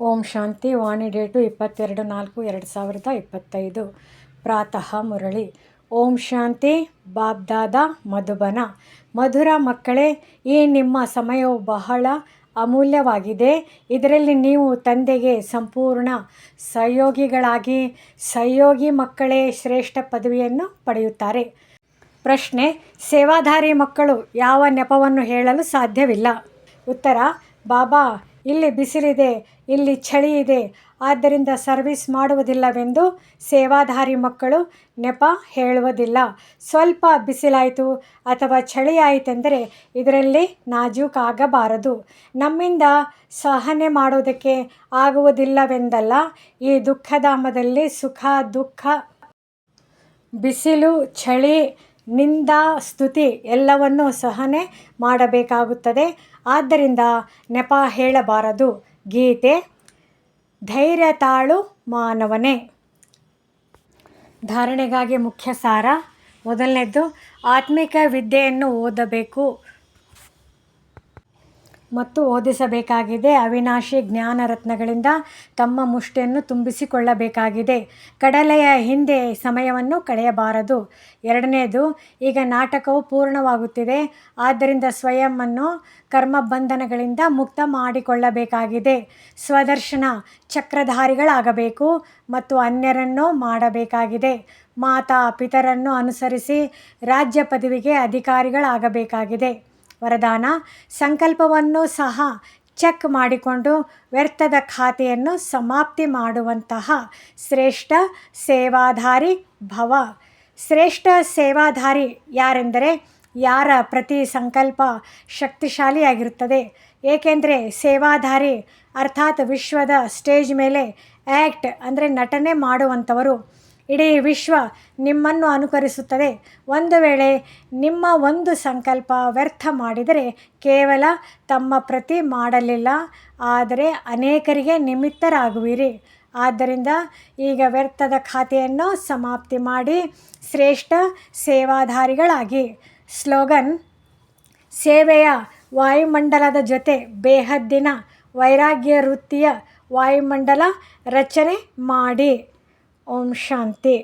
ಓಂ ಶಾಂತಿ. ವಾಣಿ date 22/4/2025. ಪ್ರಾತಃ ಮುರಳಿ. ಓಂ ಶಾಂತಿ. ಬಾಬ್ದಾದ ಮಧುಬನ. ಮಧುರ ಮಕ್ಕಳೇ, ಈ ನಿಮ್ಮ ಸಮಯವು ಬಹಳ ಅಮೂಲ್ಯವಾಗಿದೆ. ಇದರಲ್ಲಿ ನೀವು ತಂದೆಗೆ ಸಂಪೂರ್ಣ ಸಹಯೋಗಿಗಳಾಗಿ ಸಹಯೋಗಿ ಮಕ್ಕಳೇ ಶ್ರೇಷ್ಠ ಪದವಿಯನ್ನು ಪಡೆಯುತ್ತಾರೆ. ಪ್ರಶ್ನೆ: ಸೇವಾಧಾರಿ ಮಕ್ಕಳು ಯಾವ ನೆಪವನ್ನು ಹೇಳಲು ಸಾಧ್ಯವಿಲ್ಲ? ಉತ್ತರ: ಬಾಬಾ, ಇಲ್ಲಿ ಬಿಸಿಲಿದೆ, ಇಲ್ಲಿ ಚಳಿ ಇದೆ, ಆದ್ದರಿಂದ ಸರ್ವಿಸ್ ಮಾಡುವುದಿಲ್ಲವೆಂದು ಸೇವಾಧಾರಿ ಮಕ್ಕಳು ನೆಪ ಹೇಳುವುದಿಲ್ಲ. ಸ್ವಲ್ಪ ಬಿಸಿಲಾಯಿತು ಅಥವಾ ಚಳಿ ಆಯಿತೆಂದರೆ ಇದರಲ್ಲಿ ನಾಜೂಕಾಗಬಾರದು. ನಮ್ಮಿಂದ ಸಹನೆ ಮಾಡುವುದಕ್ಕೆ ಆಗುವುದಿಲ್ಲವೆಂದಲ್ಲ. ಈ ದುಃಖಧಾಮದಲ್ಲಿ ಸುಖ ದುಃಖ, ಬಿಸಿಲು, ಚಳಿ, ನಿಂದ, ಸ್ತುತಿ ಎಲ್ಲವನ್ನೂ ಸಹನೆ ಮಾಡಬೇಕಾಗುತ್ತದೆ. ಆದ್ದರಿಂದ ನೆಪ ಹೇಳಬಾರದು. ಗೀತೆ. ಧೈರ್ಯ ತಾಳು ಮಾನವನೇ. ಧಾರಣೆಗಾಗಿ ಮುಖ್ಯ ಸಾರ. ಮೊದಲನೇದ್ದು, ಆತ್ಮಿಕ ವಿದ್ಯೆಯನ್ನು ಓದಬೇಕು ಮತ್ತು ಓದಿಸಬೇಕಾಗಿದೆ. ಅವಿನಾಶಿ ಜ್ಞಾನ ರತ್ನಗಳಿಂದ ತಮ್ಮ ಮುಷ್ಟಿಯನ್ನು ತುಂಬಿಸಿಕೊಳ್ಳಬೇಕಾಗಿದೆ. ಕಡಲೆಯ ಹಿಂದೆ ಸಮಯವನ್ನು ಕಳೆಯಬಾರದು. ಎರಡನೇದು, ಈಗ ನಾಟಕವು ಪೂರ್ಣವಾಗುತ್ತಿದೆ, ಆದ್ದರಿಂದ ಸ್ವಯಂವನ್ನು ಕರ್ಮಬಂಧನಗಳಿಂದ ಮುಕ್ತ ಮಾಡಿಕೊಳ್ಳಬೇಕಾಗಿದೆ. ಸ್ವದರ್ಶನ ಚಕ್ರಧಾರಿಗಳಾಗಬೇಕು ಮತ್ತು ಅನ್ಯರನ್ನು ಮಾಡಬೇಕಾಗಿದೆ. ಮಾತಾ ಪಿತರನ್ನು ಅನುಸರಿಸಿ ರಾಜ್ಯ ಪದವಿಗೆ ಅಧಿಕಾರಿಗಳಾಗಬೇಕಾಗಿದೆ. ವರದಾನ: ಸಂಕಲ್ಪವನ್ನು ಸಹ ಚೆಕ್ ಮಾಡಿಕೊಂಡು ವ್ಯರ್ಥದ ಖಾತೆಯನ್ನು ಸಮಾಪ್ತಿ ಮಾಡುವಂತಹ ಶ್ರೇಷ್ಠ ಸೇವಾಧಾರಿ ಭವ. ಶ್ರೇಷ್ಠ ಸೇವಾಧಾರಿ ಯಾರೆಂದರೆ ಯಾರ ಪ್ರತಿ ಸಂಕಲ್ಪ ಶಕ್ತಿಶಾಲಿಯಾಗಿರುತ್ತದೆ. ಏಕೆಂದರೆ ಸೇವಾಧಾರಿ ಅರ್ಥಾತ್ ವಿಶ್ವದ ಸ್ಟೇಜ್ ಮೇಲೆ ಆ್ಯಕ್ಟ್ ಅಂದರೆ ನಟನೆ ಮಾಡುವಂಥವರು. ಇಡೀ ವಿಶ್ವ ನಿಮ್ಮನ್ನು ಅನುಕರಿಸುತ್ತದೆ. ಒಂದು ವೇಳೆ ನಿಮ್ಮ ಒಂದು ಸಂಕಲ್ಪ ವ್ಯರ್ಥ ಮಾಡಿದರೆ ಕೇವಲ ತಮ್ಮ ಪ್ರತಿ ಮಾಡಲಿಲ್ಲ, ಆದರೆ ಅನೇಕರಿಗೆ ನಿಮಿತ್ತರಾಗುವಿರಿ. ಆದ್ದರಿಂದ ಈಗ ವ್ಯರ್ಥದ ಖಾತೆಯನ್ನು ಸಮಾಪ್ತಿ ಮಾಡಿ ಶ್ರೇಷ್ಠ ಸೇವಾಧಾರಿಗಳಾಗಿ. ಸ್ಲೋಗನ್: ಸೇವೆಯ ವಾಯುಮಂಡಲದ ಜೊತೆ ಬೇಹದ್ದಿನ ವೈರಾಗ್ಯ ವೃತ್ತಿಯ ವಾಯುಮಂಡಲ ರಚನೆ ಮಾಡಿ. ಓಂ ಶಾಂತಿ.